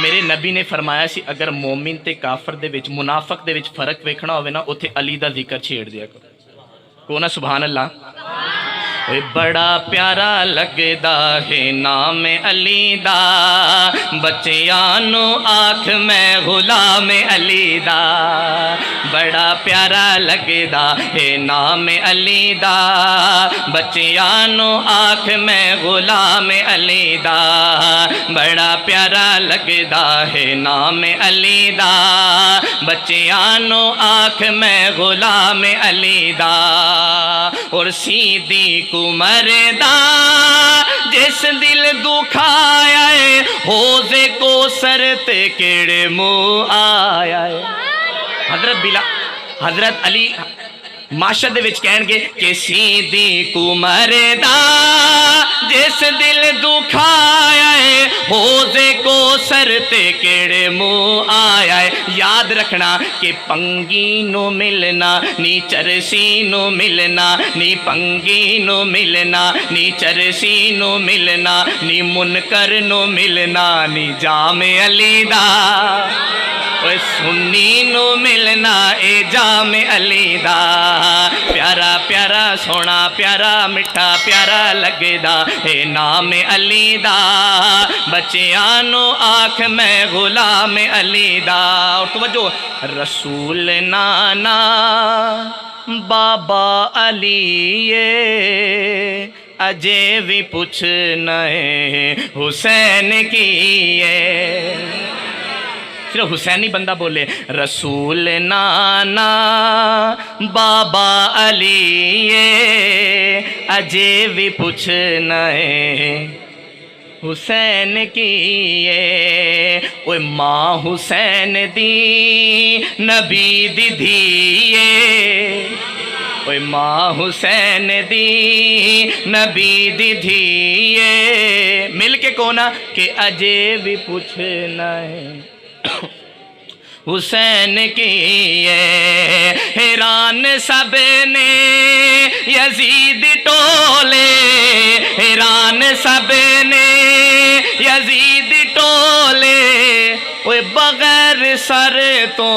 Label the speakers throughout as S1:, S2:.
S1: میرے نبی نے فرمایا سی اگر مومن تے کافر دے وچ منافق دے وچ فرق ویکھنا ہوئے نا اوتھے علی دا ذکر چھیڑ دیا کرو کو نا سبحان اللہ بڑا پیارا لگدا ہے نام علی دا بچیاں نو آکھ میں غلام علی دا بڑا پیارا لگدا ہے نام علی دا بچیاں نو آکھ میں غلام علی دا بڑا پیارا لگدا ہے نام علی دا بچیاں نو آکھ میں غلام علی دا اور سیدھی مردا جس دل دکھایا ہے حوضے کو سرتے کیڑے منہ آیا ہے حضرت علی معاشر دے وچ کہن گے کہ سیدھی کو مردا جس دل دکھایا ہے حوضے کو سرتے کیڑے منہ آیا ہے یاد رکھنا کہ پنگی نو ملنا نی چرسی نو ملنا نی پنگی نو ملنا نی چرسی نو ملنا نی منکر نو ملنا نی جام علی دا سنی نو ملنا اے جام علی دا پیارا پیارا سونا پیارا مٹھا پیارا لگدا اے نام علی دا بچیاں نو آنکھ میں غلام علی دا اور توجہ رسول نانا بابا علی اجے بھی پوچھنا ہے حسین کی صرف حسین نہیں بندہ بولے رسول نانا بابا علی اجے بھی پوچھنا ہے حسین کی اوے ماں حسین دی نبی دی دھیے اوے ماں حسین دی نبی دی دھیے مل کے کونا کہ اجے بھی پوچھنا ہے حسین کی حیران سب نے یزید ٹولے حیران سب نے یزید ٹولے وہ بغیر سر تو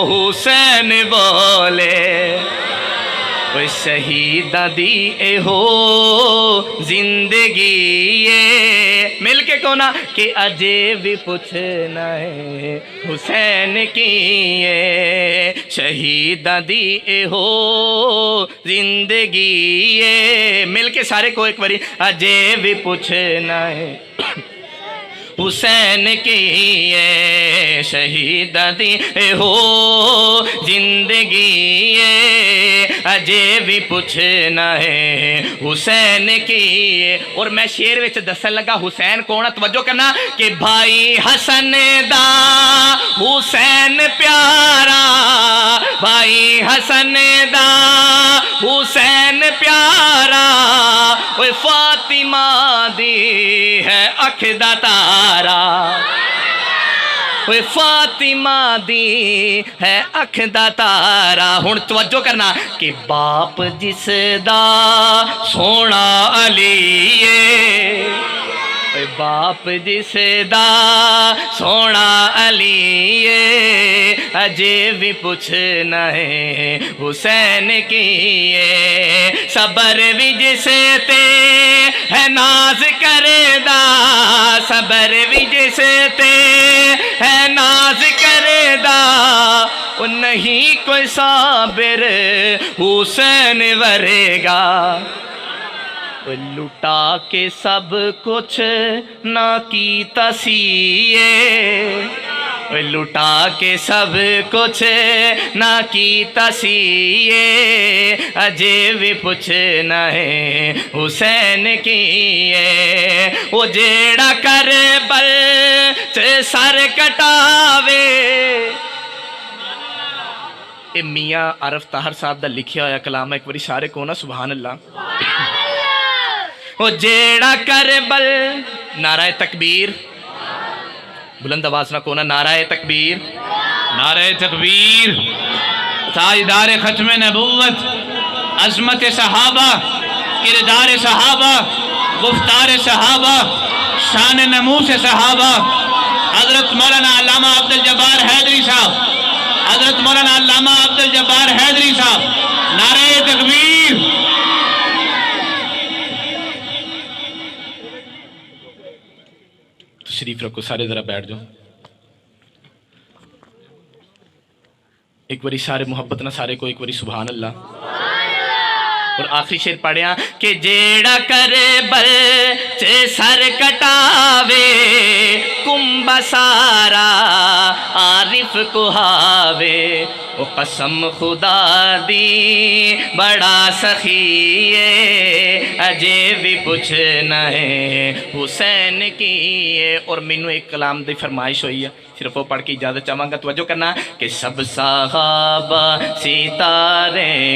S1: حسین بولے وہ شہیدہ دی اے ہو زندگی مل کے کونا کہ اجے بھی پوچھنا ہے حسین کی شہیدہ دی اے ہو زندگی مل کے سارے کو ایک باری اجے بھی پوچھنا ہے حسین کی شہیدہ دی ہو زندگی اجے بھی پوچھنا ہے حسین کی اور میں شعر وچ دسن لگا حسین کون ہے توجہ کرنا کہ بھائی حسن دا حسین پیارا بھائی حسن دا حسین پیارا وہ فاطمہ دی ہے اکھ دا تارا وہ فاطمہ دی ہے اکھ دا تارا ہن توجہ کرنا کہ باپ جس دا سونا علی باپ جس دا سونا علی اجے بھی پوچھنا ہے حسین کی صبر بھی جس تے ہے ناز کردہ صبر بھی جس تے ہے ناز کردہ وہ نہیں کوئی صابر حسین ورے گا لٹا کے سب کچھ نہ کیتا سی لٹا کے سب کچھ نہ کیتا سی اجے بھی پوچھنا ہے حسین کی وہ جیڑا کربل سر کٹاوے اے میاں عرف طاہر صاحب دا لکھیا ہویا کلام ہے ایک باری سارے کو نا سبحان اللہ وہ جیڑا کربل نعرہ تکبیر بلند آواز نہ کونا نعرہ تکبیر
S2: نعرہ تکبیر تاجدار ختم نبوت عظمت صحابہ کردار صحابہ گفتار صحابہ شان نموس صحابہ حضرت مولانا علامہ عبد الجبار حیدری صاحب، حضرت مولانا علامہ عبد الجبار حیدری صاحب، نعرہ تکبیر۔
S1: تشریف رکھو، سارے ذرا بیٹھ جاؤ۔ ایک باری سارے محبت نہ سارے کو ایک باری سبحان اللہ۔ اور آخری شعر پڑھیا کہ جیڑا کرے بل چے سر کٹاوے کمبا سارا عارف کو ہاوے، او قسم خدا دی بڑا سخی ہے اجے بھی پوچھنا ہے حسین کی ہے۔ اور مینو ایک کلام دی فرمائش ہوئی ہے، صرف وہ پڑھ کے اجازت چاہوں گا، توجہ کرنا کہ سب صحابہ ستارے